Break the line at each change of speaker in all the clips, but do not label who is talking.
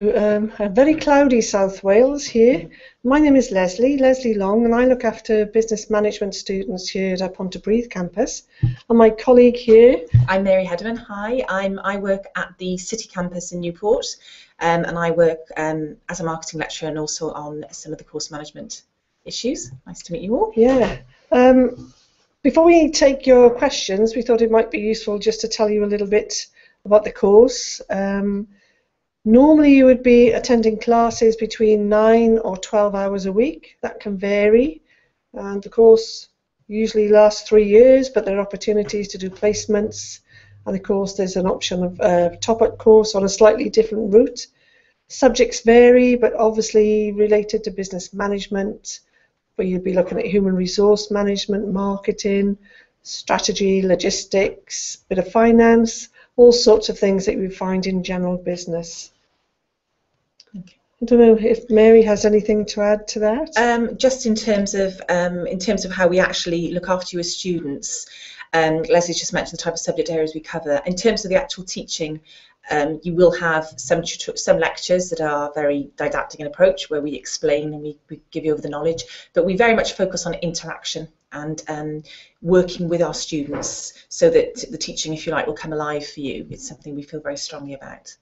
a very cloudy South Wales here. My name is Leslie Long, and I look after business management students here at our Pontypridd campus. And my colleague here...
I'm Mary Hedeman. Hi, I work at the City campus in Newport, and I work as a marketing lecturer and also on some of the course management issues. Nice to meet you all.
Yeah. Before we take your questions, we thought it might be useful just to tell you a little bit about the course. Normally you would be attending classes between 9 or 12 hours a week. That can vary, and the course usually lasts 3 years, but there are opportunities to do placements, and of course there's an option of a top-up course on a slightly different route. Subjects vary, but obviously related to business management, where you'd be looking at human resource management, marketing, strategy, logistics, bit of finance, all sorts of things that we find in general business.
Okay.
I don't know if Mary has anything to add to that.
Just in terms of how we actually look after you as students, Leslie's just mentioned the type of subject areas we cover. In terms of the actual teaching, you will have some lectures that are very didactic in approach, where we explain and we give you over the knowledge, but we very much focus on interaction and working with our students so that the teaching, if you like, will come alive for you. It's something we feel very strongly about.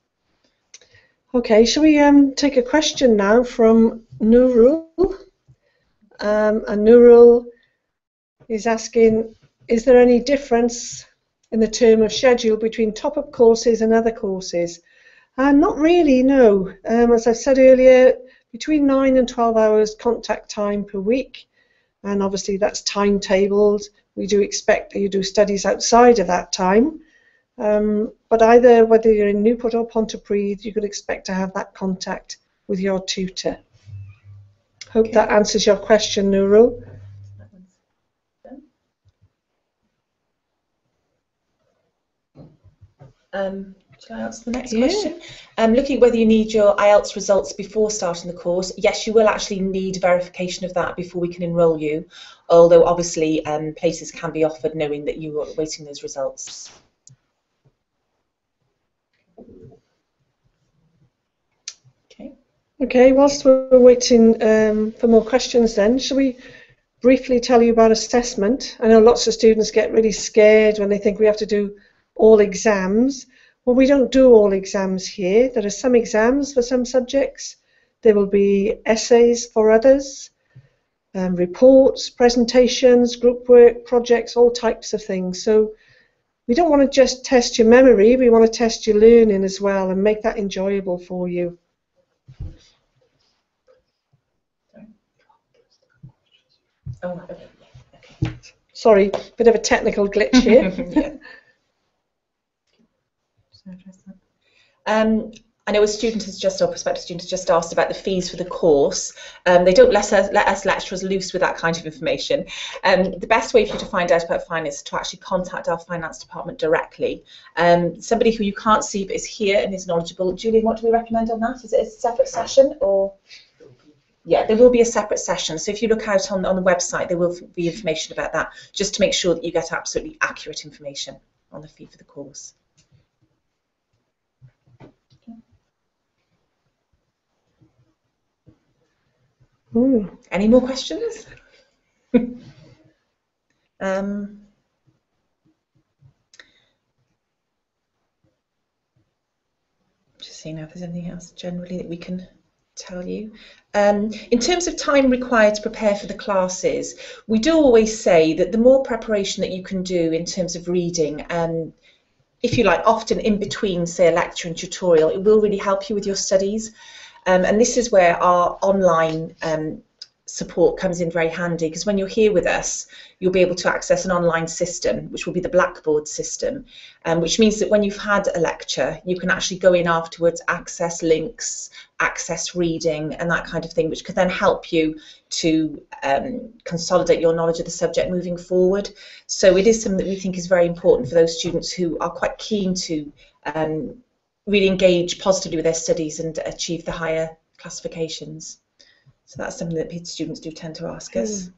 Okay, shall we take a question now from Nurul? And Nurul is asking, is there any difference in the term of schedule between top-up courses and other courses? Not really, no. As I said earlier, between 9 and 12 hours contact time per week, and obviously that's timetabled. We do expect that you do studies outside of that time, but either whether you're in Newport or Pontypridd, you could expect to have that contact with your tutor. Hope that answers your question, Nurul.
Shall I answer the next question? Looking at whether you need your IELTS results before starting the course, yes, you will actually need verification of that before we can enrol you, although obviously places can be offered knowing that you are awaiting those results.
Okay, whilst we're waiting for more questions then, shall we briefly tell you about assessment? I know lots of students get really scared when they think we have to do all exams. Well, we don't do all exams here. There are some exams for some subjects. There will be essays for others, reports, presentations, group work, projects, all types of things. So we don't want to just test your memory, we want to test your learning as well and make that enjoyable for you.
Oh, okay.
Sorry, bit of a technical glitch here.
Yeah. I know a student has just, or prospective student has just asked about the fees for the course. They don't let us lecturers loose with that kind of information. The best way for you to find out about finance is to actually contact our finance department directly. Somebody who you can't see but is here and is knowledgeable. Julian, what do we recommend on that? Is it a separate session or? Yeah, there will be a separate session. So if you look out on the website, there will be information about that, just to make sure that you get absolutely accurate information on the fee for the course.
Ooh.
Any more questions? Just seeing if there's anything else generally that we can tell you. In terms of time required to prepare for the classes, we do always say that the more preparation that you can do in terms of reading, if you like, often in between, say, a lecture and tutorial, it will really help you with your studies. And this is where our online support comes in very handy, because when you're here with us, you'll be able to access an online system, which will be the Blackboard system, which means that when you've had a lecture, you can actually go in afterwards, access links, access reading, and that kind of thing, which could then help you to consolidate your knowledge of the subject moving forward. So it is something that we think is very important for those students who are quite keen to really engage positively with their studies and achieve the higher classifications. So that's something that students do tend to ask us.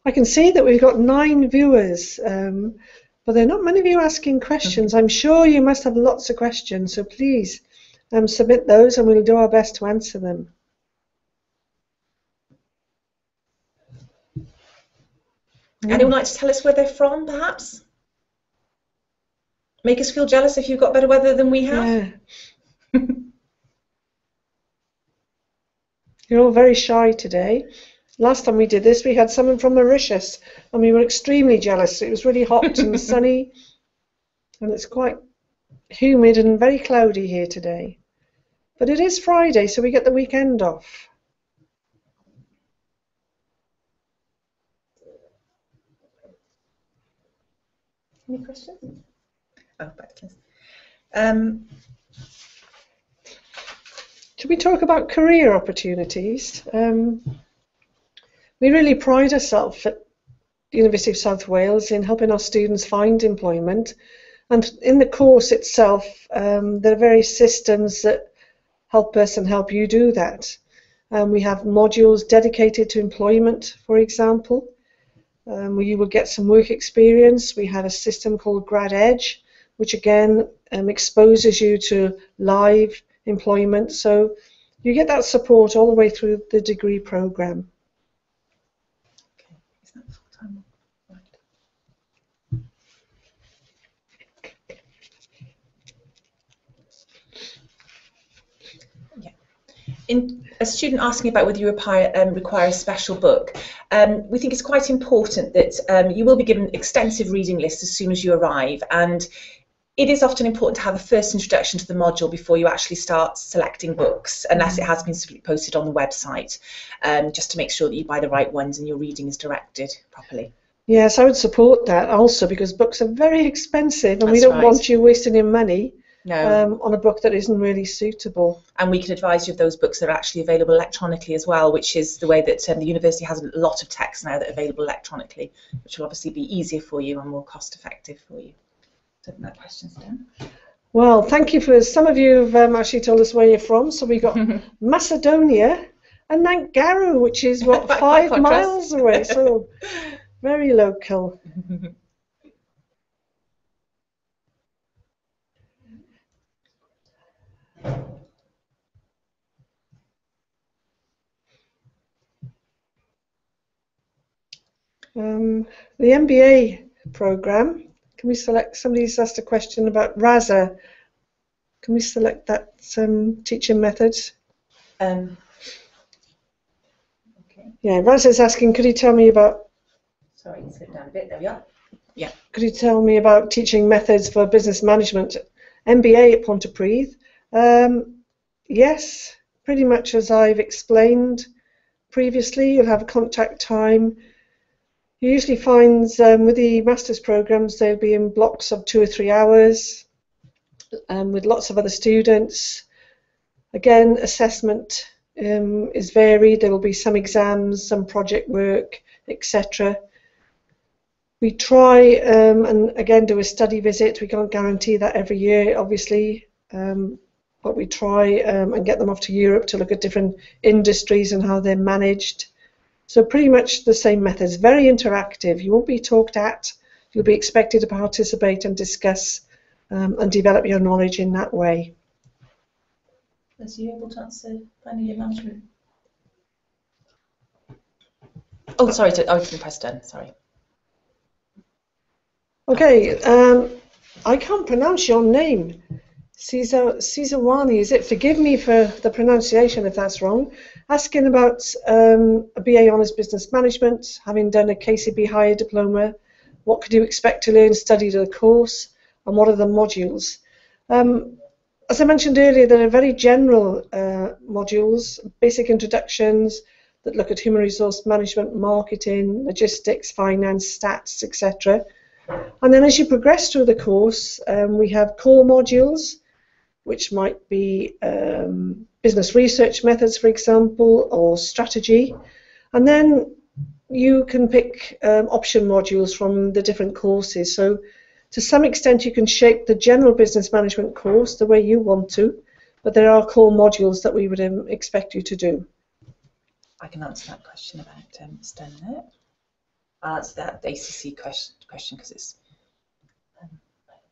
I can see that we've got 9 viewers, but there are not many of you asking questions. I'm sure you must have lots of questions, so please submit those and we'll do our best to answer them.
Anyone like to tell us where they're from, perhaps? Make us feel jealous if you've got better weather than we have?
Yeah. You're all very shy today. Last time we did this, we had someone from Mauritius, and we were extremely jealous. It was really hot and sunny, and it's quite humid and very cloudy here today. But it is Friday, so we get the weekend off.
Any questions? Oh, back to this.
Should we talk about career opportunities? We really pride ourselves at the University of South Wales in helping our students find employment. And in the course itself, there are various systems that help us and help you do that. We have modules dedicated to employment, for example, where you will get some work experience. We have a system called Grad, which again exposes you to live employment. So you get that support all the way through the degree programme.
Okay, is that full-time? Right. Yeah. In a student asking about whether you require a special book, we think it's quite important that you will be given extensive reading lists as soon as you arrive, and it is often important to have a first introduction to the module before you actually start selecting books, unless it has been posted on the website, just to make sure that you buy the right ones and your reading is directed properly.
Yes, I would support that also, because books are very expensive and we
That's
don't
right.
want you wasting your money
No.
on a book that isn't really suitable.
And we can advise you of those books that are actually available electronically as well, which is the way that the university has a lot of texts now that are available electronically, which will obviously be easier for you and more cost effective for you. So I think that question's done.
Well, thank you for, some of you have actually told us where you're from. So we got Macedonia and Nangaru, which is what, 5 miles away, so very local. The MBA programme, can we select, somebody's asked a question about RASA. Can we select that teaching methods?
Okay.
Yeah, Raza's asking, could you tell me about...
Sorry, slip down a bit, there we are. Yeah.
Could you tell me about teaching methods for business management, MBA at Pontypridd? Yes, pretty much as I've explained previously. You'll have a contact time. You usually find with the master's programs, they'll be in blocks of 2 or 3 hours with lots of other students. Again, assessment is varied. There will be some exams, some project work, etc. We try and again do a study visit. We can't guarantee that every year, obviously, but we try and get them off to Europe to look at different industries and how they're managed. So pretty much the same methods, very interactive. You won't be talked at. You'll be expected to participate and discuss and develop your knowledge in that way.
Was you able to answer final year management? Oh, sorry, I didn't press done, sorry.
Okay, I can't pronounce your name. Cesarwani, is it? Forgive me for the pronunciation if that's wrong. Asking about a BA Honours Business Management, having done a KCB Higher Diploma, what could you expect to learn, study the course, and what are the modules? As I mentioned earlier, there are very general modules, basic introductions that look at human resource management, marketing, logistics, finance, stats, etc. And then as you progress through the course, we have core modules, which might be business research methods, for example, or strategy. And then you can pick option modules from the different courses. So to some extent, you can shape the general business management course the way you want to, but there are core modules that we would expect you to do.
I can answer that question about STEM there. I'll answer that ACC question because it's,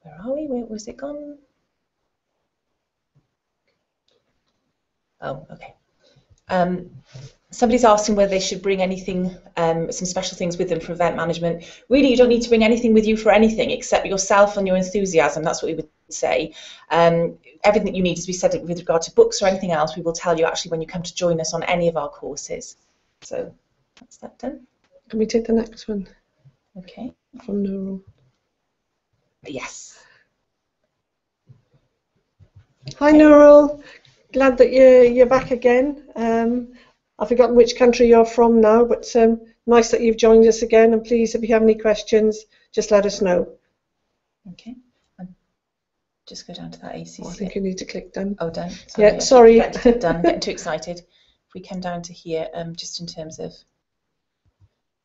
where are we? Where was it gone? Oh, okay. Somebody's asking whether they should bring anything, some special things with them for event management. Really, you don't need to bring anything with you for anything except yourself and your enthusiasm. That's what we would say. Everything that you need, as we said, with regard to books or anything else, we will tell you actually when you come to join us on any of our courses. So that's that done.
Can we take the next one?
Okay.
From Nurul.
Yes.
Hi, Nurul. Glad that you're back again. I've forgotten which country you're from now, but nice that you've joined us again. And please, if you have any questions, just let us know.
Okay. Just go down to that ACC.
Oh, I think you need to click done.
Oh, done.
Sorry, yeah, sorry.
Done. I'm getting too excited. If we come down to here, just in terms of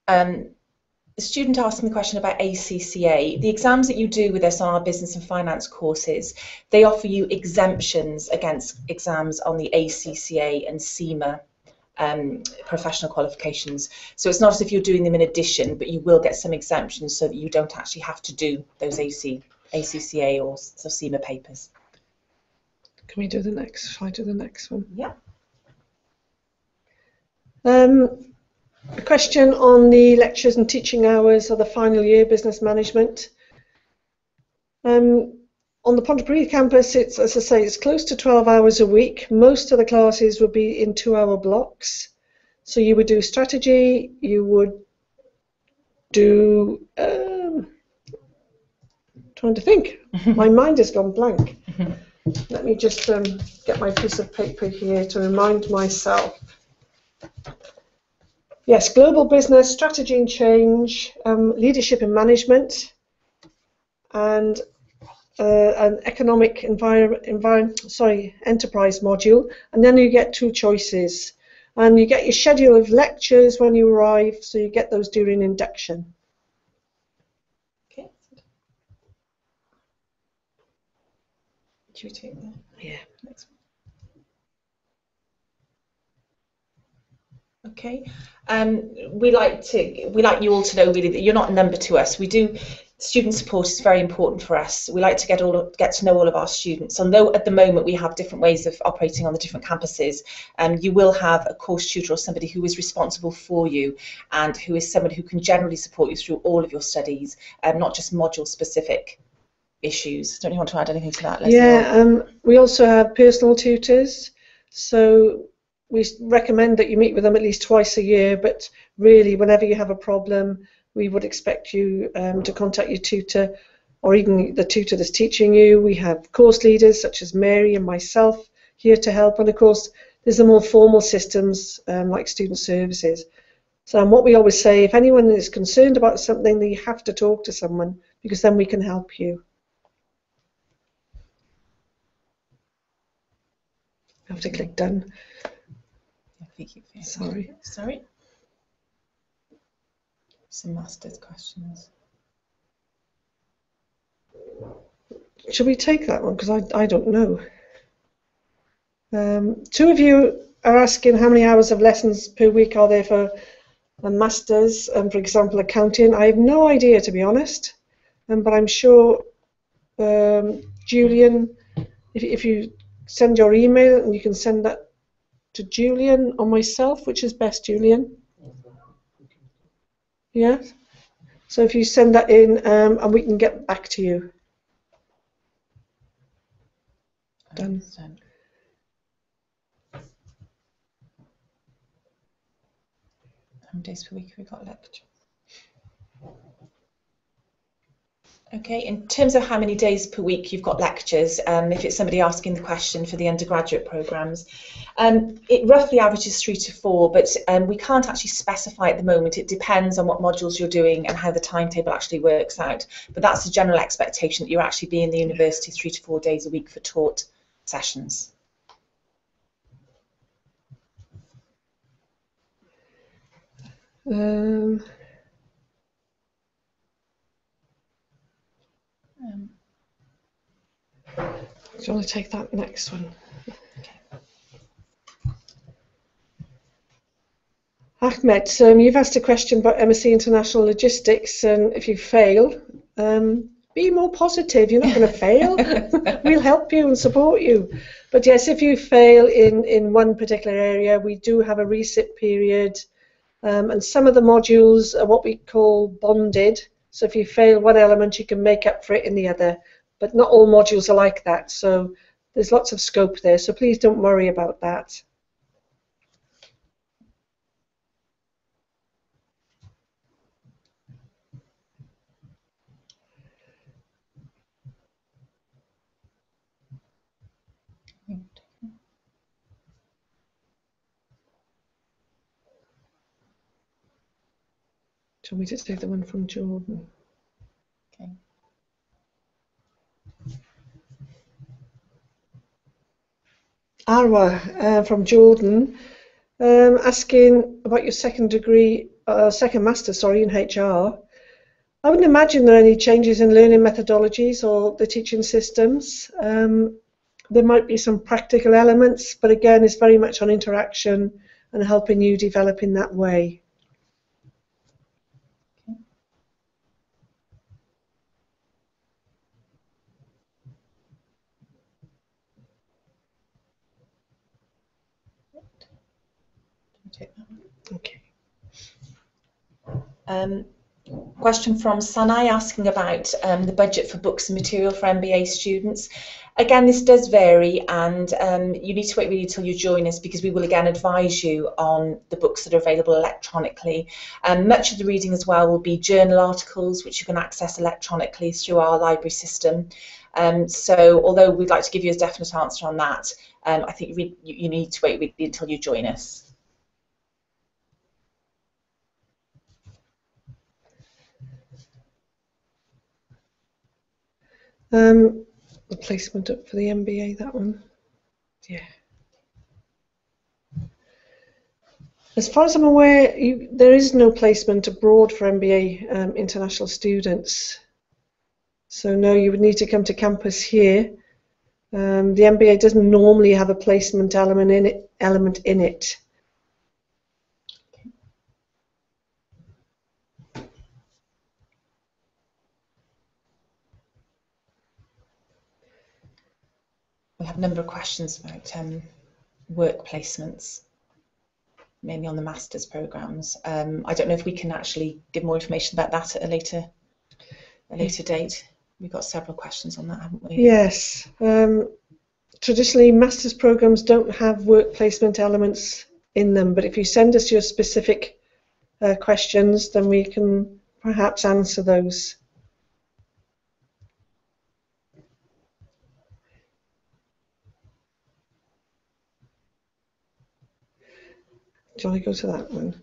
the student asked me the question about ACCA. The exams that you do with us on our business and finance courses, they offer you exemptions against exams on the ACCA and CIMA professional qualifications. So it's not as if you're doing them in addition, but you will get some exemptions so that you don't actually have to do those ACCA or CIMA papers.
Can we do the next? Shall I do the next one?
Yeah.
A question on the lectures and teaching hours of the final year business management. On the Pontypridd campus, it's, as I say, it's close to 12 hours a week. Most of the classes would be in 2-hour blocks. So you would do strategy, you would do, trying to think, my mind has gone blank. Let me just get my piece of paper here to remind myself. Yes, global business, strategy and change, leadership and management, and an economic enterprise module, and then you get 2 choices, and you get your schedule of lectures when you arrive, so you get those during induction.
Okay. Should we take that?
Yeah.
Next one. Okay. We like you all to know really that you're not a number to us. We do. Student support is very important for us. We like to get to know all of our students. Although at the moment we have different ways of operating on the different campuses, you will have a course tutor or somebody who is responsible for you and who is someone who can generally support you through all of your studies, not just module specific issues. Don't you want to add anything to that, Leslie?
Yeah, we also have personal tutors. So we recommend that you meet with them at least twice a year, but really whenever you have a problem, we would expect you to contact your tutor or even the tutor that's teaching you. We have course leaders such as Mary and myself here to help, and of course there's the more formal systems like student services. So what we always say, if anyone is concerned about something, then you have to talk to someone because then we can help you. I have to click done. Sorry.
Some master's questions.
Should we take that one? Because I don't know. 2 of you are asking how many hours of lessons per week are there for a master's, for example, accounting. I have no idea, to be honest, but I'm sure Julian, if you send your email, and you can send that to Julian or myself, which is best, Julian? Yeah? So if you send that in, and we can get back to you. Done.
How many days per week have we got lecture? Okay, in terms of how many days per week you've got lectures, if it's somebody asking the question for the undergraduate programmes, it roughly averages 3 to 4, but we can't actually specify at the moment. It depends on what modules you're doing and how the timetable actually works out. But that's the general expectation, that you're actually be in the university 3 to 4 days a week for taught sessions.
Do you want to take that next one? Ahmed, you've asked a question about MSc International Logistics, and if you fail, be more positive. You're not going to fail. We'll help you and support you. But yes, if you fail in one particular area, we do have a resit period, and some of the modules are what we call bonded. So if you fail one element, you can make up for it in the other. But not all modules are like that, so there's lots of scope there. So please don't worry about that. Do you want me to take the one from Jordan?
Okay.
Arwa from Jordan, asking about your second master, in HR. I wouldn't imagine there are any changes in learning methodologies or the teaching systems. There might be some practical elements, but again, it's very much on interaction and helping you develop in that way. Okay.
Question from Sanai asking about the budget for books and material for MBA students. Again, this does vary, and you need to wait really until you join us, because we will again advise you on the books that are available electronically. Much of the reading as well will be journal articles, which you can access electronically through our library system. So although we'd like to give you a definite answer on that, I think you need to wait really until you join us.
The placement up for the MBA, that one. Yeah. As far as I'm aware, there is no placement abroad for MBA international students. So no, you would need to come to campus here. The MBA doesn't normally have a placement element in it.
We have a number of questions about work placements, mainly on the master's programs. I don't know if we can actually give more information about that at a later date. We've got several questions on that, haven't we?
Yes. Traditionally, master's programs don't have work placement elements in them, but if you send us your specific questions, then we can perhaps answer those. Shall I go to that one?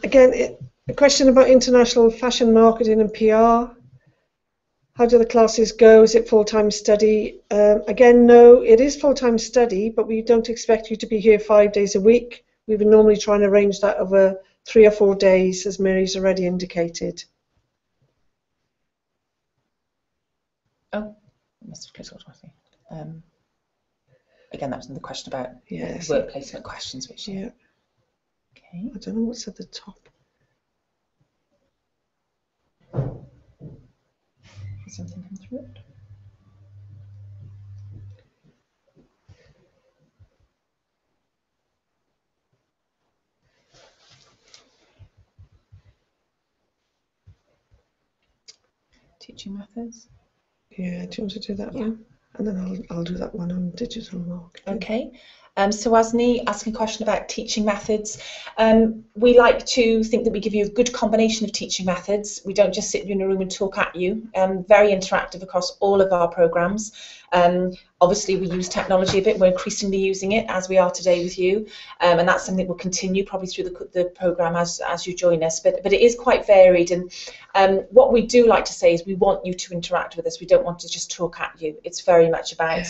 Again, a question about international fashion marketing and PR. How do the classes go? Is it full-time study? Again, no, it is full-time study, but we don't expect you to be here 5 days a week. We would normally try and arrange that over 3 or 4 days, as Mary's already indicated.
Oh, I must have closed automatically. Again, that was another question about
yes,
work placement questions, which
yeah.
Okay.
I don't know what's at the top.
Has something come through it? Teaching methods.
Yeah, do you want to do that one? And then I'll do that one on digital marketing.
Okay. So Asni asking a question about teaching methods. We like to think that we give you a good combination of teaching methods. We don't just sit in a room and talk at you. Very interactive across all of our programs. Obviously, we use technology a bit. We're increasingly using it, as we are today with you, and that's something that will continue probably through the program as you join us. But it is quite varied, and what we do like to say is we want you to interact with us. We don't want to just talk at you. It's very much about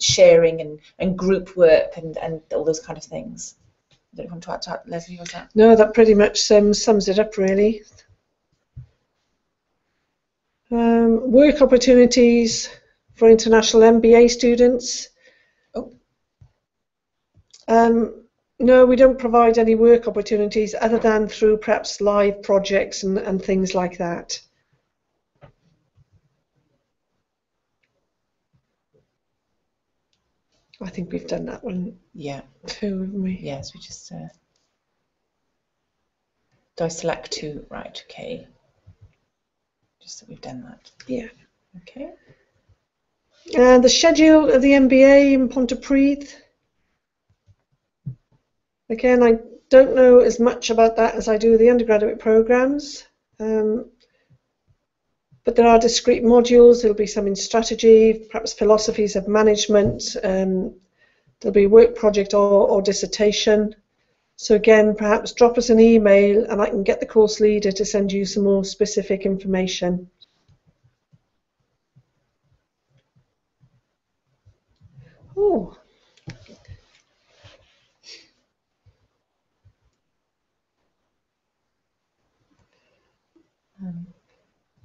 sharing and group work and all those kind of things. I don't want to add to that, Leslie, was that?
No, that pretty much sums it up, really. Work opportunities for international MBA students. No, we don't provide any work opportunities other than through perhaps live projects and things like that. I think we've done that one.
Yeah.
Too, haven't we?
Yes, we just. Do I select two? Right. Okay. Just that we've done that.
Yeah.
Okay.
The schedule of the MBA in Pontypridd. Again, I don't know as much about that as I do the undergraduate programs, but there are discrete modules. There'll be some in strategy, perhaps philosophies of management. There'll be work project or dissertation. So again, perhaps drop us an email and I can get the course leader to send you some more specific information. Oh.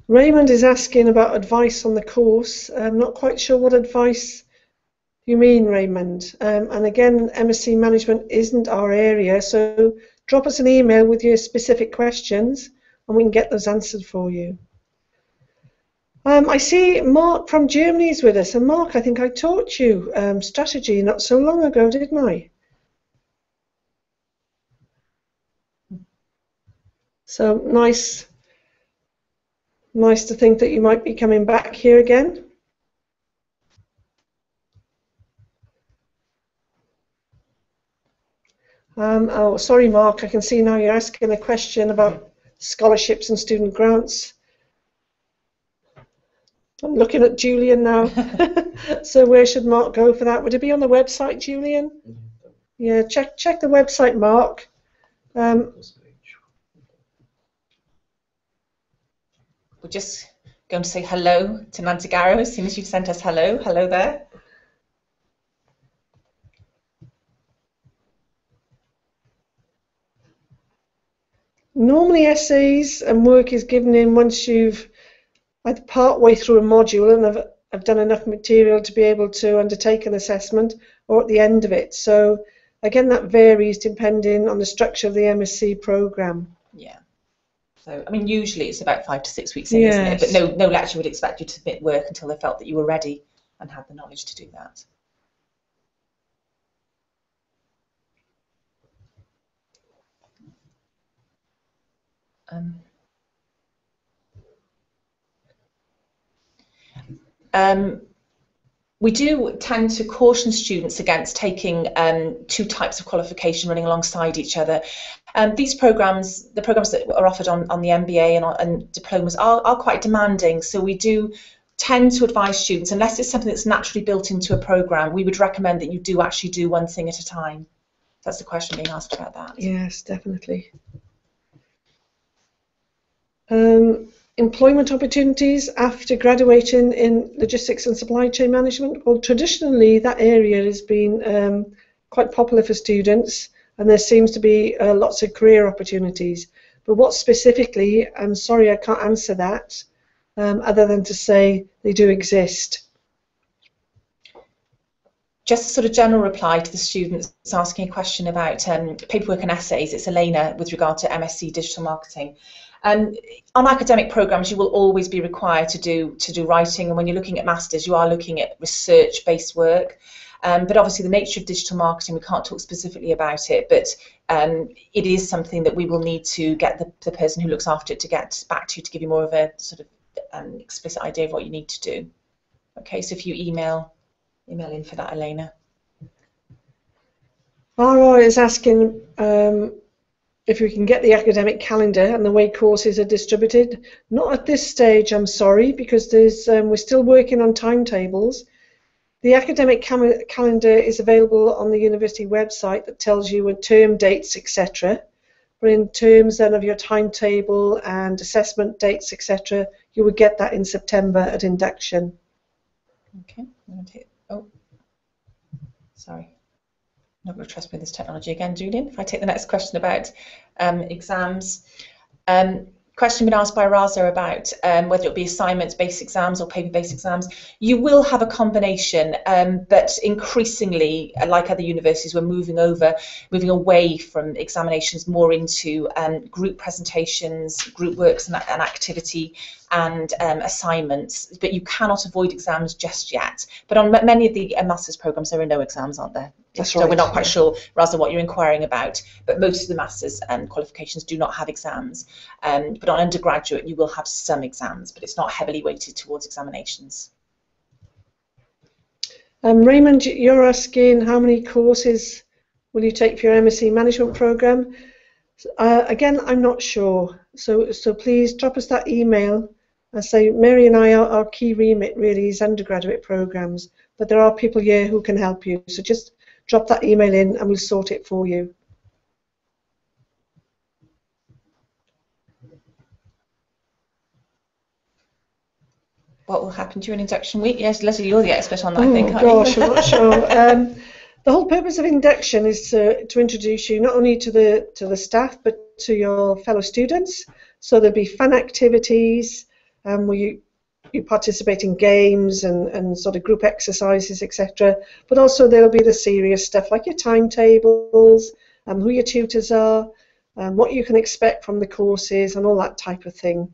Raymond is asking about advice on the course. I'm not quite sure what advice you mean, Raymond. And again, MSc Management isn't our area, so drop us an email with your specific questions and we can get those answered for you. I see Mark from Germany is with us. And Mark, I think I taught you strategy not so long ago, didn't I? So nice to think that you might be coming back here again. Oh, sorry, Mark. I can see now you're asking a question about scholarships and student grants. I'm looking at Julian now. So where should Mark go for that? Would it be on the website, Julian? Yeah, check the website, Mark.
We're just going to say hello to Nantagaro as soon as you've sent us hello. Hello there.
Normally essays and work is given in once you've either part way through a module and have done enough material to be able to undertake an assessment, or at the end of it. So again, that varies depending on the structure of the MSc programme.
Yeah. So, I mean, usually it's about 5 to 6 weeks in, isn't it? But no lecturer would expect you to submit work until they felt that you were ready and had the knowledge to do that. We do tend to caution students against taking two types of qualification running alongside each other. These programs, the programs that are offered on the MBA and diplomas are quite demanding, so we do tend to advise students, unless it's something that's naturally built into a program, we would recommend that you do actually do one thing at a time. That's the question being asked about that.
Yes, definitely. Employment opportunities after graduating in logistics and supply chain management. Well, traditionally that area has been quite popular for students, and there seems to be lots of career opportunities. But what specifically, I'm sorry I can't answer that, other than to say they do exist.
Just a sort of general reply to the students asking a question about paperwork and essays. It's Elena with regard to MSc Digital Marketing. On academic programs, you will always be required to do writing, and when you're looking at masters, you are looking at research-based work. But obviously, the nature of digital marketing, we can't talk specifically about it, but it is something that we will need to get the person who looks after it to get back to you to give you more of a sort of explicit idea of what you need to do. Okay, so if you email in for that, Elena.
Laura is asking if we can get the academic calendar and the way courses are distributed. Not at this stage, I'm sorry, because we're still working on timetables. The academic calendar is available on the university website that tells you term dates, etc. But in terms then of your timetable and assessment dates, etc., you would get that in September at induction.
Okay, I'm going to hit, oh, sorry. I'm not going to trust me with this technology again, Julian. If I take the next question about exams. Question been asked by Raza about whether it be assignments-based exams or paper-based exams. You will have a combination, but increasingly, like other universities, we're moving away from examinations more into group presentations, group works and activity, and assignments, but you cannot avoid exams just yet. But on many of the master's programs, there are no exams, aren't there?
That's
So
right,
we're not quite
yeah.
sure, Raza, what you're inquiring about, but most of the master's qualifications do not have exams. But on undergraduate, you will have some exams, but it's not heavily weighted towards examinations.
Raymond, you're asking how many courses will you take for your MSc Management programme? Again, I'm not sure. So please drop us that email and say, Mary and I, our key remit really is undergraduate programmes, but there are people here who can help you. So just drop that email in and we'll sort it for you.
What will happen during induction week? Yes, Leslie, you're the expert on that,
Oh,
I think, aren't
gosh,
you?
I'm not sure. The whole purpose of induction is to introduce you not only to the staff but to your fellow students. So there'll be fun activities where you participate in games and sort of group exercises, etc. But also there'll be the serious stuff like your timetables, who your tutors are, what you can expect from the courses and all that type of thing.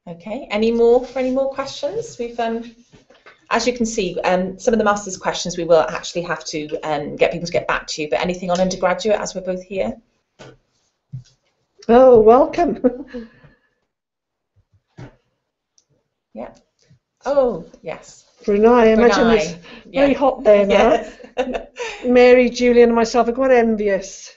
Okay, any more questions? We've as you can see, some of the master's questions we will actually have to get people to get back to you, but anything on undergraduate as we're both here?
Oh, welcome.
Yeah. Oh, yes.
Brunei, I imagine
Brunei.
it's very hot there now.
Yes.
Mary, Julian and myself are quite envious.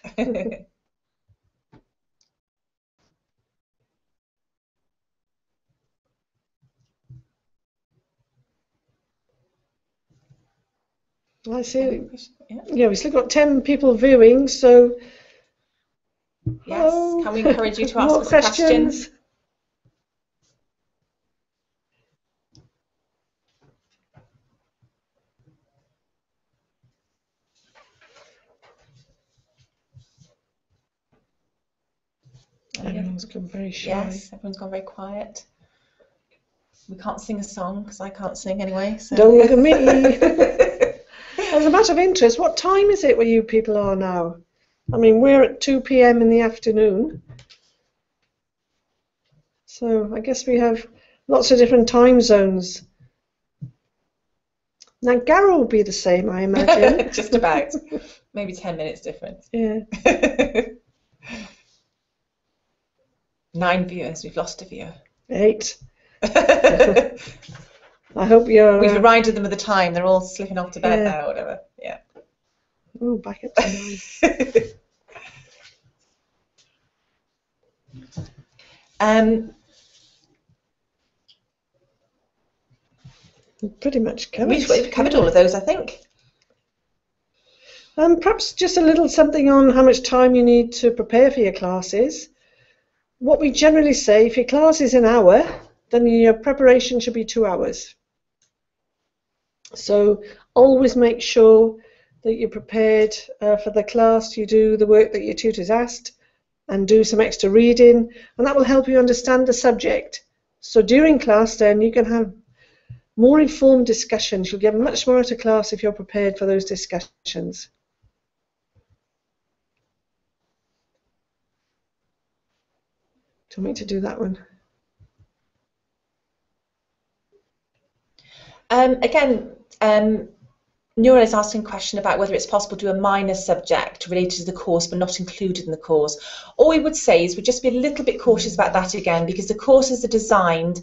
I see. Yeah, we've still got 10 people viewing, so
yes.
hello.
Can we encourage you to ask
More
us a question?
Everyone's gone very shy.
Yes, everyone's gone very quiet. We can't sing a song because I can't sing anyway. So.
Don't look at me. As a matter of interest, what time is it where you people are now? I mean, we're at 2 p.m. in the afternoon. So I guess we have lots of different time zones. Now, Garrow will be the same, I imagine.
Just about. Maybe 10 minutes difference.
Yeah.
9 viewers. We've lost a viewer.
8. I hope you're...
We've reminded them of the time. They're all slipping off to bed now or whatever. Yeah.
Oh, back up to 9. Pretty much covered.
We've covered all of those, I think.
Perhaps just a little something on how much time you need to prepare for your classes. What we generally say, if your class is an hour, then your preparation should be 2 hours. So always make sure that you're prepared for the class. You do the work that your tutors asked and do some extra reading, and that will help you understand the subject. So during class then you can have more informed discussions. You'll get much more out of class if you're prepared for those discussions. Do you want me to do that one?
Again, Nura is asking a question about whether it's possible to do a minor subject related to the course but not included in the course. All we would say is we'd just be a little bit cautious about that again, because the courses are designed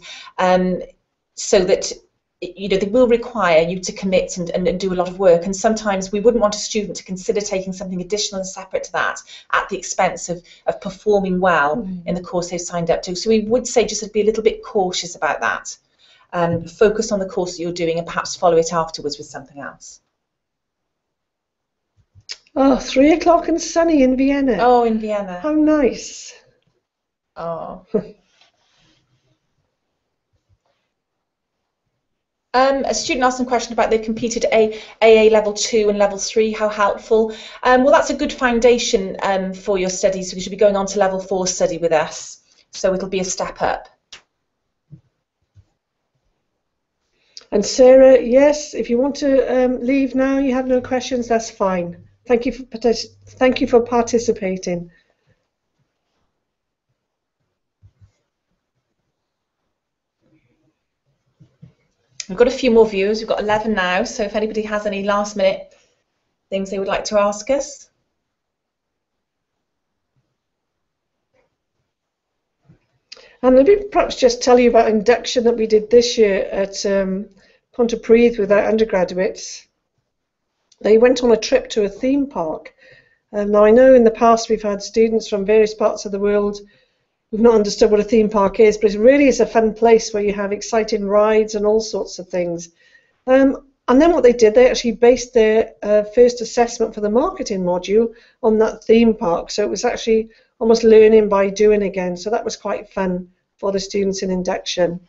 so that they will require you to commit and do a lot of work, and sometimes we wouldn't want a student to consider taking something additional and separate to that at the expense of performing well in the course they've signed up to. So we would say just to be a little bit cautious about that. Focus on the course that you're doing and perhaps follow it afterwards with something else.
Oh, 3 o'clock and sunny in Vienna.
Oh, in Vienna.
How nice.
Oh. A student asked a question about they've completed AA level 2 and level 3, how helpful. Well, that's a good foundation for your studies, because you'll be going on to level 4 study with us, so it'll be a step up. And
Sarah, yes, if you want to leave now, you have no questions, that's fine. Thank you for participating.
We've got a few more viewers. We've got 11 now, so if anybody has any last minute things they would like to ask us.
And let me perhaps just tell you about induction that we did this year at Pontypridd with our undergraduates. They went on a trip to a theme park. Now I know in the past we've had students from various parts of the world who've not understood what a theme park is, but it really is a fun place where you have exciting rides and all sorts of things. And then what they did, they actually based their first assessment for the marketing module on that theme park. So it was actually almost learning by doing again. So that was quite fun for the students in induction.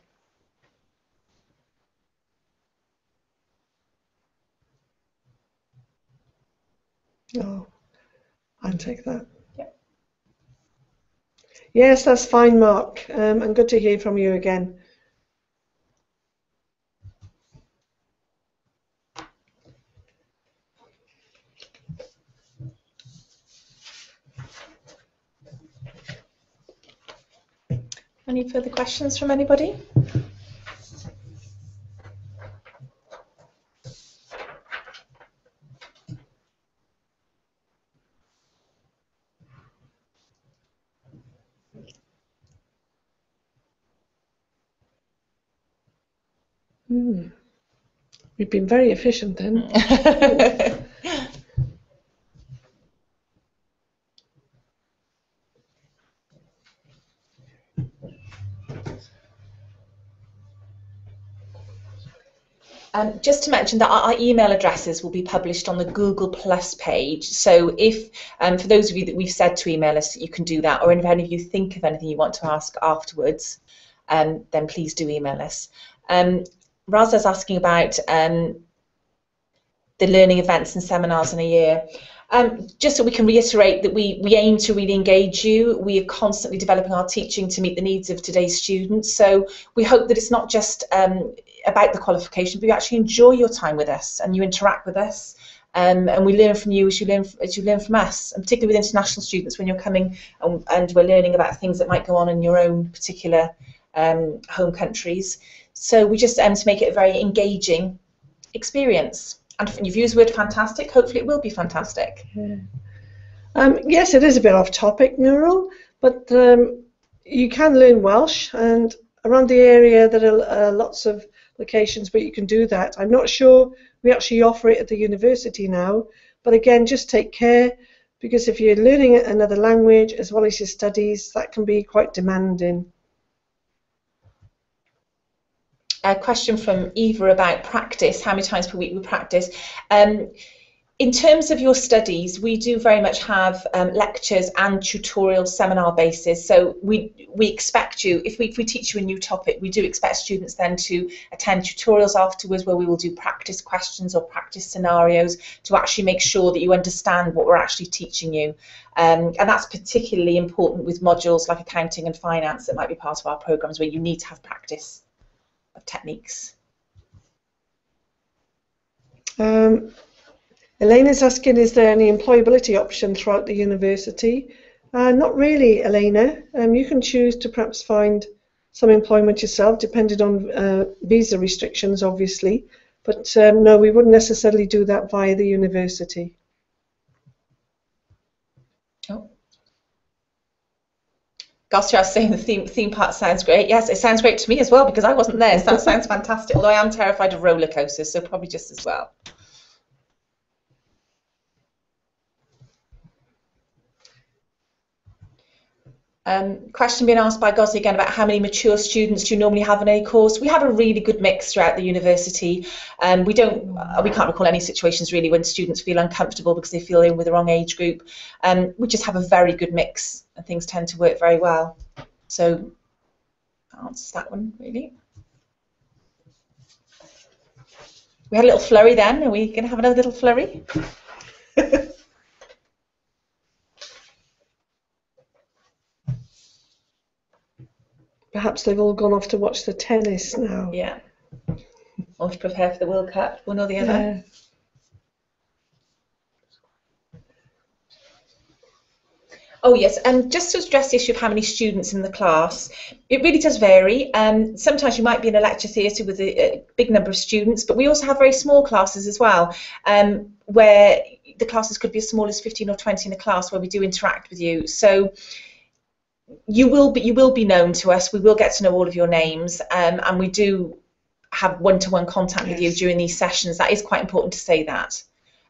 Oh, I'll take that.
Yep.
Yes, that's fine, Mark. And good to hear from you again.
Any further questions from anybody?
We've been very efficient then.
Just to mention that our email addresses will be published on the Google Plus page. So if, for those of you that we've said to email us, you can do that, or if any of you think of anything you want to ask afterwards, then please do email us. Raza's asking about the learning events and seminars in a year. Just so we can reiterate that we aim to really engage you. We are constantly developing our teaching to meet the needs of today's students. So we hope that it's not just about the qualification, but you actually enjoy your time with us and you interact with us. And we learn from you as you learn from us, and particularly with international students when you're coming and we're learning about things that might go on in your own particular home countries. So we just aim to make it a very engaging experience. And you've used the word fantastic. Hopefully it will be fantastic.
Yeah. Yes, it is a bit off topic, Nurul, but you can learn Welsh, and around the area there are lots of locations where you can do that. I'm not sure we actually offer it at the university now, but again, just take care, because if you're learning another language as well as your studies, that can be quite demanding.
A question from Eva about practice, how many times per week we practice. In terms of your studies, we do very much have lectures and tutorial seminar basis. So we expect you, if we teach you a new topic, we do expect students then to attend tutorials afterwards where we will do practice questions or practice scenarios to actually make sure that you understand what we're actually teaching you. And that's particularly important with modules like accounting and finance that might be part of our programs where you need to have practice of techniques.
Elena's asking, is there any employability option throughout the university? Not really, Elena. You can choose to perhaps find some employment yourself, depending on visa restrictions, obviously. But no, we wouldn't necessarily do that via the university.
Oh. Gostia was saying the theme park sounds great. Yes, it sounds great to me as well because I wasn't there, so that sounds fantastic. Although I am terrified of roller coasters, so probably just as well. Question being asked by Gossi again about how many mature students do you normally have in a course. We have a really good mix throughout the university. We can't recall any situations really when students feel uncomfortable because they feel in with the wrong age group. We just have a very good mix and things tend to work very well. So that answers that one really. We had a little flurry then. Are we going to have another little flurry?
Perhaps they've all gone off to watch the tennis now.
Yeah. Or to prepare for the World Cup, one or the other. Oh yes, and just to address the issue of how many students in the class, it really does vary. Sometimes you might be in a lecture theatre with a big number of students, but we also have very small classes as well, where the classes could be as small as 15 or 20 in a class, where we do interact with you. So you will be known to us. We will get to know all of your names, and we do have one-to-one contact with you during these sessions. That is quite important to say that,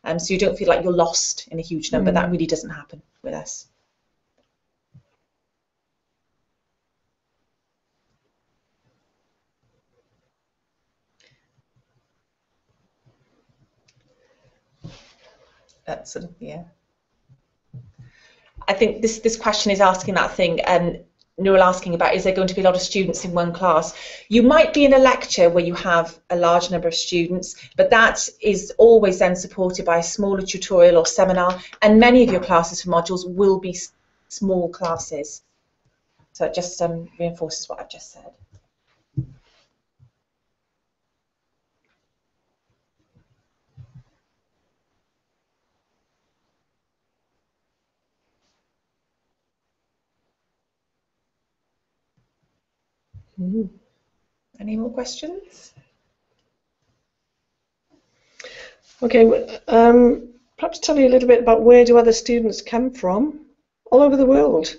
so you don't feel like you're lost in a huge number. That really doesn't happen with us. That's sort of, yeah. I think this question is asking that thing, Newell asking about, is there going to be a lot of students in one class? You might be in a lecture where you have a large number of students, but that is always then supported by a smaller tutorial or seminar, and many of your classes for modules will be small classes. So it just reinforces what I've just said. Any more questions?
Okay, perhaps tell you a little bit about where do other students come from all over the world.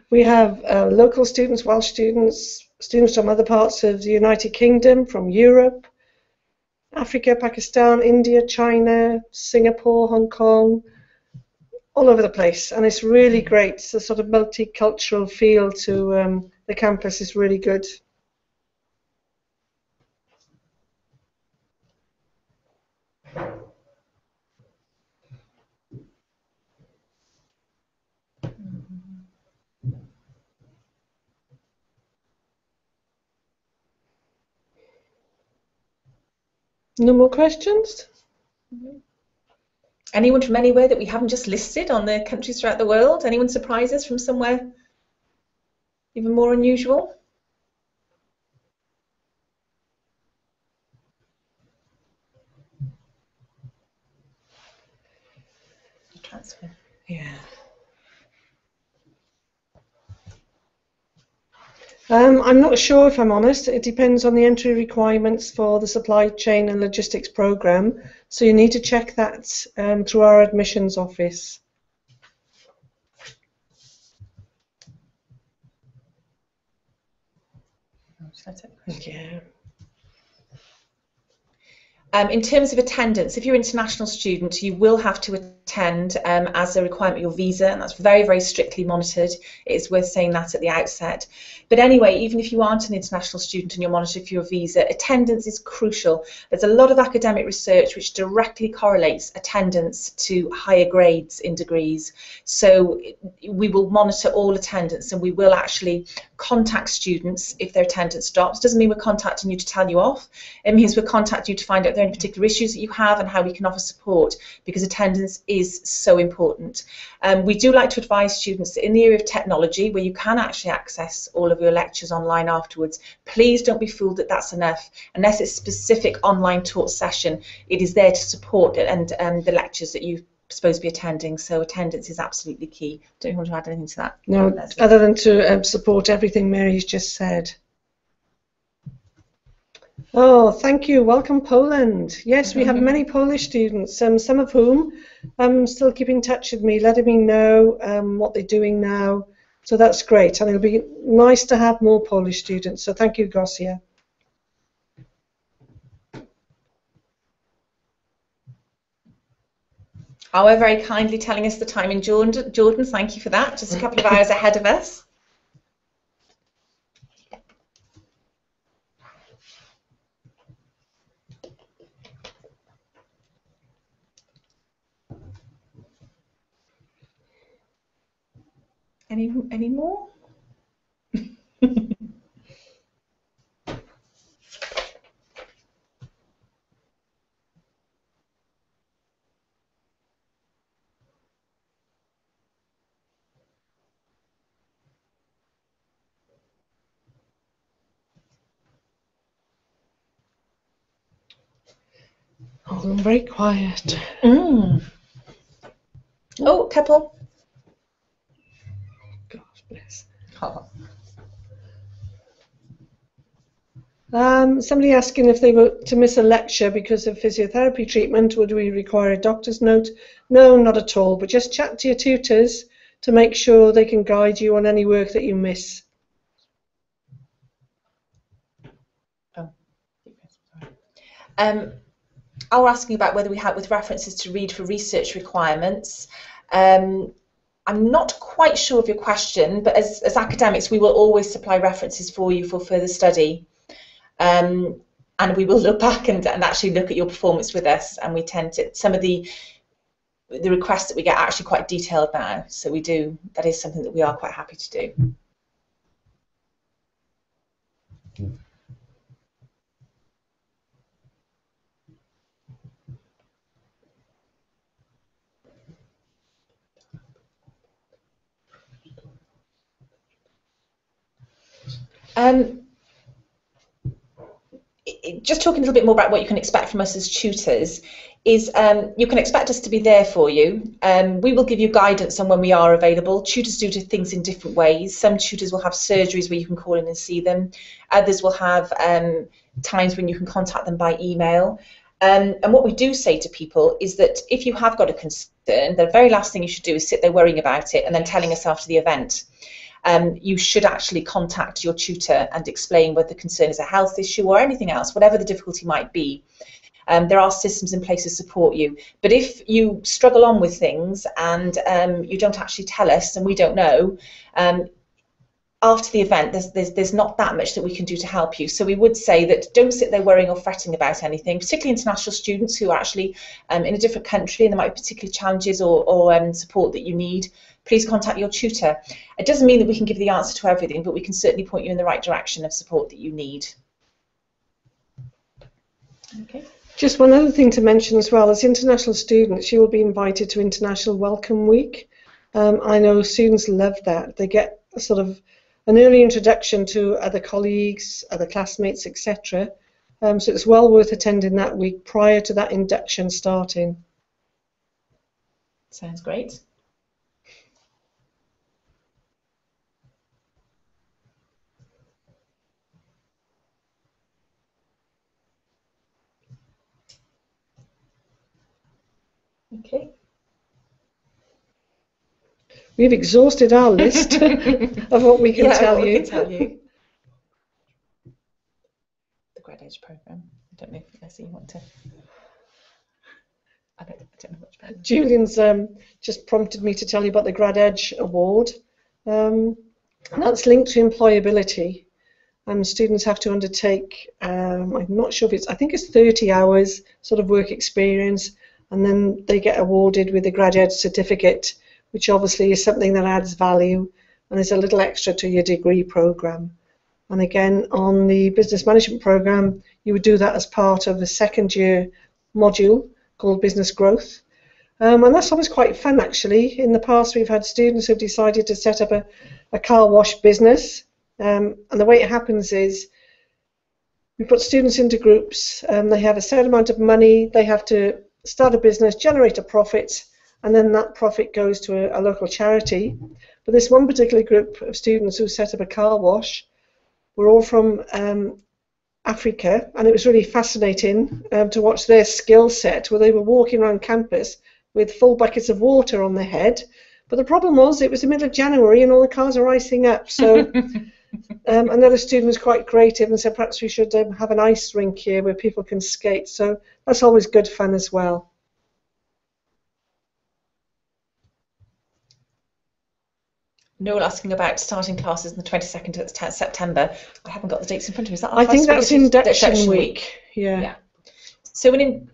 We have local students, Welsh students, students from other parts of the United Kingdom, from Europe, Africa, Pakistan, India, China, Singapore, Hong Kong, all over the place. And it's really great. It's a sort of multicultural feel to the campus is really good. No more questions?
Anyone from anywhere that we haven't just listed on the countries throughout the world? Anyone surprise us from somewhere even more unusual? Transfer.
Yeah. I'm not sure, if I'm honest. It depends on the entry requirements for the supply chain and logistics program. So you need to check that through our admissions office. Yeah.
In terms of attendance, if you're an international student, you will have to attend as a requirement your visa, and that's very, very strictly monitored. It's worth saying that at the outset. But anyway, even if you aren't an international student and you're monitored for your visa, attendance is crucial. There's a lot of academic research which directly correlates attendance to higher grades in degrees. So we will monitor all attendance, and we will actually contact students if their attendance drops. Doesn't mean we're contacting you to tell you off. It means we're contacting you to find out if there are any particular issues that you have and how we can offer support, because attendance is so important. We do like to advise students that in the area of technology, where you can actually access all of your lectures online afterwards, please don't be fooled that that's enough. Unless it's a specific online taught session, it is there to support it and the lectures that you're supposed to be attending. So attendance is absolutely key. Don't you want to add anything to that?
No,
Leslie?
other than to support everything Mary's just said. Oh, thank you. Welcome, Poland. Yes, we have many Polish students, some of whom still keep in touch with me, letting me know what they're doing now. So that's great, and it'll be nice to have more Polish students. So thank you, Gosia.
Oh, we're very kindly telling us the time in Jordan. Jordan, thank you for that. Just a couple of hours ahead of us. Any more?
Oh, I'm very quiet.
Oh, couple.
Somebody asking if they were to miss a lecture because of physiotherapy treatment, would we require a doctor's note? No, not at all, but just chat to your tutors to make sure they can guide you on any work that you miss.
I'll ask you about whether we help with references to read for research requirements. I'm not quite sure of your question, but as academics, we will always supply references for you for further study. And we will look back and actually look at your performance with us, and we tend to, some of the requests that we get are actually quite detailed now, so we do, that is something that we are quite happy to do. Just talking a little bit more about what you can expect from us as tutors is you can expect us to be there for you. We will give you guidance on when we are available. Tutors do things in different ways. Some tutors will have surgeries where you can call in and see them. Others will have times when you can contact them by email. And what we do say to people is that if you have got a concern, the very last thing you should do is sit there worrying about it and then telling us after the event. You should actually contact your tutor and explain whether the concern is a health issue or anything else, whatever the difficulty might be. There are systems in place to support you. But if you struggle on with things and you don't actually tell us and we don't know, after the event, there's not that much that we can do to help you. So we would say that don't sit there worrying or fretting about anything, particularly international students who are actually in a different country and there might be particular challenges or support that you need. Please contact your tutor. It doesn't mean that we can give the answer to everything, but we can certainly point you in the right direction of support that you need. Okay.
Just one other thing to mention as well, as international students, you will be invited to International Welcome Week. I know students love that. They get a sort of an early introduction to other colleagues, other classmates, etc. So it's well worth attending that week prior to that induction starting.
Sounds great. Okay.
We've exhausted our list of what we can tell you.
The Grad program. I don't know if Leslie you want to. I don't know much about it.
Julian's just prompted me to tell you about the Grad Edge Award. That's linked to employability. Students have to undertake, I'm not sure if it's, I think it's 30 hours sort of work experience, and then they get awarded with the Grad Edge certificate, which obviously is something that adds value and is a little extra to your degree programme. And again, on the business management programme, you would do that as part of a second year module called business growth. And that's always quite fun, actually. In the past, we've had students who've decided to set up a car wash business. And the way it happens is we put students into groups, they have a certain amount of money, they have to start a business, generate a profit, and then that profit goes to a local charity. But this one particular group of students who set up a car wash were all from Africa, and it was really fascinating to watch their skill set, where they were walking around campus with full buckets of water on their head. But the problem was it was the middle of January and all the cars are icing up. So another student was quite creative and said perhaps we should have an ice rink here where people can skate. So that's always good fun as well.
Noel asking about starting classes on the 22nd of September. I haven't got the dates in front of me. Is that
I think that's induction week.
Yeah. So in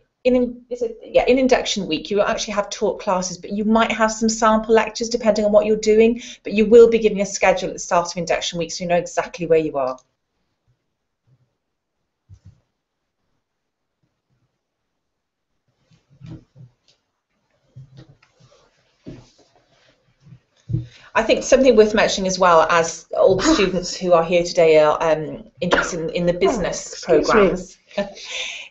induction week, you actually have taught classes, but you might have some sample lectures depending on what you're doing. But you will be giving a schedule at the start of induction week, so you know exactly where you are. I think something worth mentioning as well, as all the students who are here today are interested in the business programmes,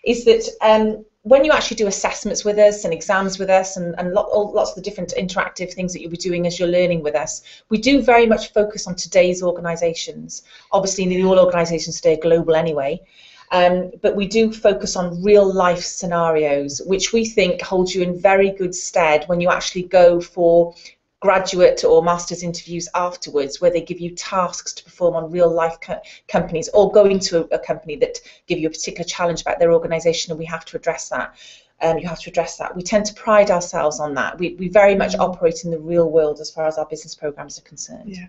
is that when you actually do assessments with us and exams with us and lots of the different interactive things that you'll be doing as you're learning with us, we do very much focus on today's organisations. Obviously, nearly all organisations today are global anyway, but we do focus on real life scenarios, which we think holds you in very good stead when you actually go for graduate or master's interviews afterwards, where they give you tasks to perform on real life companies, or go into a company that give you a particular challenge about their organisation, and we have to address that. You have to address that. We tend to pride ourselves on that. We very much operate in the real world as far as our business programs are concerned.
Yeah.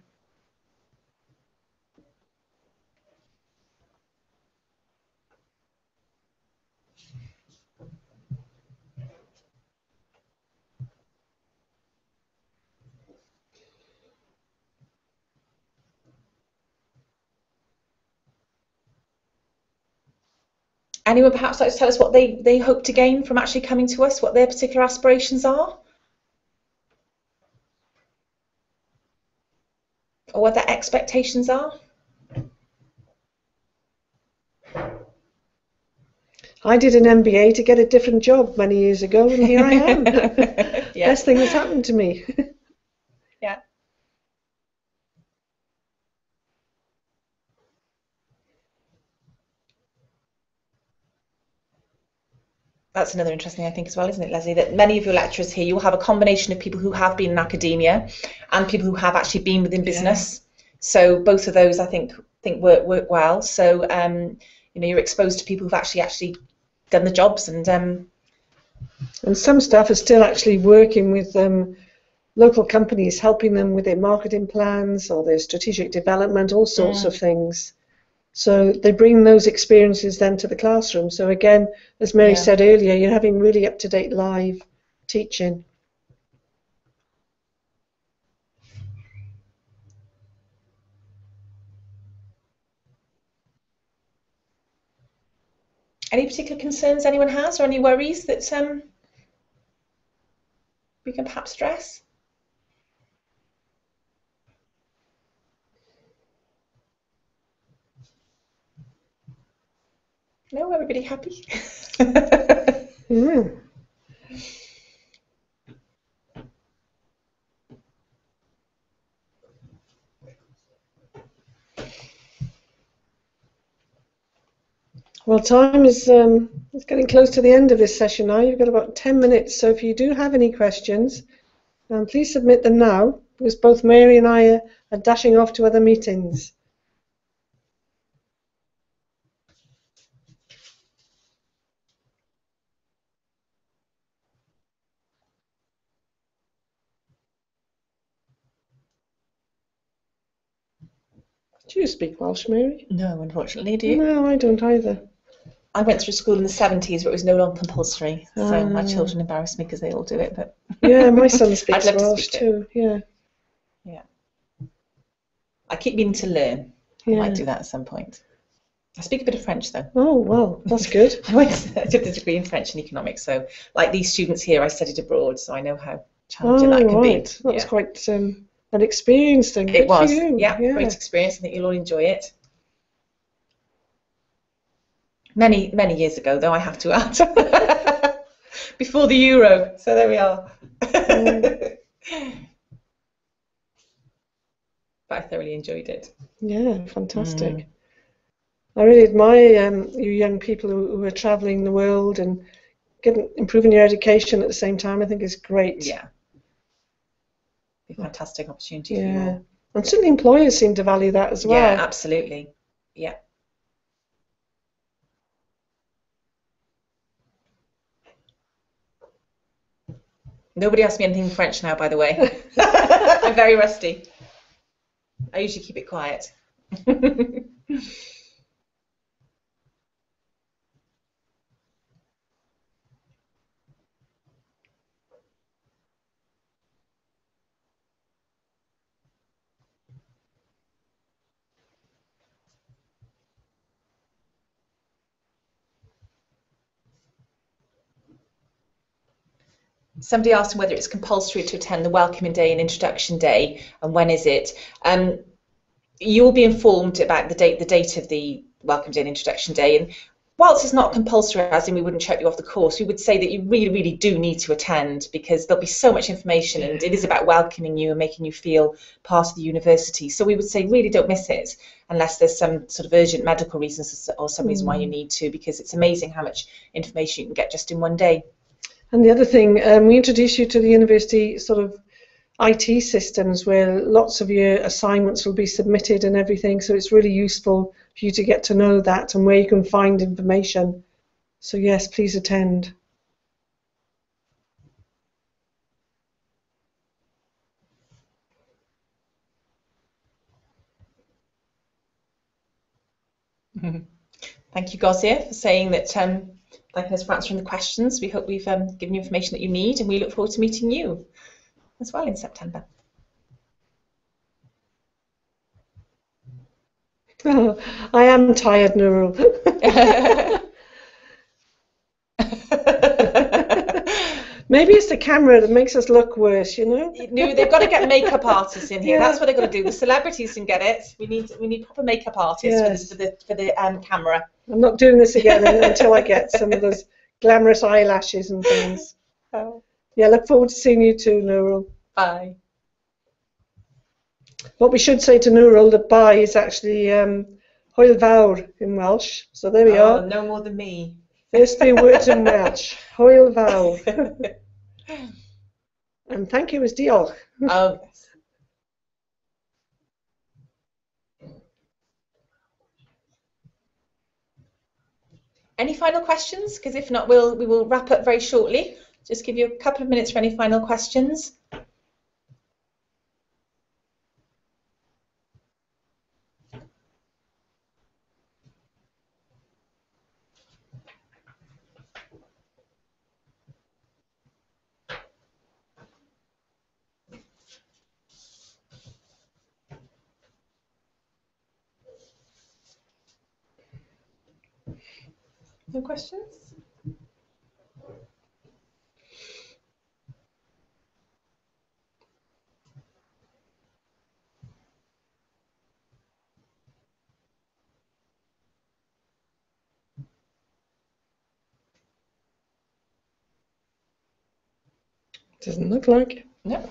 Anyone perhaps like to tell us what they hope to gain from actually coming to us, what their particular aspirations are? Or what their expectations are?
I did an MBA to get a different job many years ago, and here I am.
Yeah.
Best thing that's happened to me.
Yeah. That's another interesting thing, I think, as well, isn't it, Leslie? That many of your lecturers here, you'll have a combination of people who have been in academia and people who have actually been within business. So both of those, I think work well. So you're exposed to people who've actually done the jobs, and
some staff are still actually working with local companies, helping them with their marketing plans or their strategic development, all sorts of things. So they bring those experiences then to the classroom. So again, as Mary said earlier, you're having really up-to-date live teaching.
Any particular concerns anyone has, or any worries that we can perhaps address? No, everybody happy?
Well, time is it's getting close to the end of this session now. You've got about 10 minutes, so if you do have any questions, please submit them now, because both Mary and I are dashing off to other meetings. Do you speak Welsh, Mary?
No, unfortunately, do you?
No, I don't either.
I went through school in the 70s, but it was no longer compulsory. So my children embarrass me because they all do it. But
yeah, my son speaks
I'd love
Welsh
to speak
too. Yeah.
Yeah. I keep meaning to learn. I might do that at some point. I speak a bit of French though.
Oh, well, that's good.
I did a degree in French and economics, so like these students here, I studied abroad, so I know how challenging that can be.
That was quite an experience then.
It was,
for you.
yeah, great experience. I think you'll all enjoy it. Many years ago, though, I have to add, before the euro. So there we are. But I thoroughly enjoyed it.
Yeah, fantastic. I really admire you young people who are travelling the world and improving your education at the same time. I think is great.
Yeah. A fantastic opportunity for you all.
And certainly employers seem to value that as well.
Yeah, absolutely. Yeah. Nobody asks me anything in French now, by the way. I'm very rusty. I usually keep it quiet. Somebody asked whether it's compulsory to attend the welcoming day and introduction day, and when is it? You will be informed about the date of the welcome day and introduction day. And whilst it's not compulsory, as in we wouldn't chuck you off the course, we would say that you really, really do need to attend, because there'll be so much information, and it is about welcoming you and making you feel part of the university. So we would say really don't miss it unless there's some sort of urgent medical reasons or some reason why you need to, because it's amazing how much information you can get just in one day.
And the other thing, we introduce you to the university sort of IT systems where lots of your assignments will be submitted and everything, so it's really useful for you to get to know that and where you can find information. So yes, please attend.
Thank you, Gozia, for saying that. Thanking us for answering the questions. We hope we've given you information that you need, and we look forward to meeting you as well in September.
Oh, I am tired, Nurul. Maybe it's the camera that makes us look worse, you know?
No, they've got to get makeup artists in here. Yeah. That's what they've got to do. The celebrities can get it. We need proper makeup artists for the camera.
I'm not doing this again until I get some of those glamorous eyelashes and things. Oh. Yeah, look forward to seeing you too, Nurul.
Bye.
What we should say to Nurul, that bye is actually Hwyl fawr in Welsh. So there we are.
No more than me.
First 3 words in Welsh. Hwyl fawr. And thank you is diolch.
Oh, yes. Any final questions? Because if not, we will wrap up very shortly. Just give you a couple of minutes for any final questions. No questions?
Doesn't look like.
No.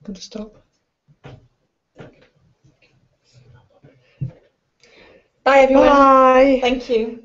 Put a stop.
Bye, everyone.
Bye.
Thank you.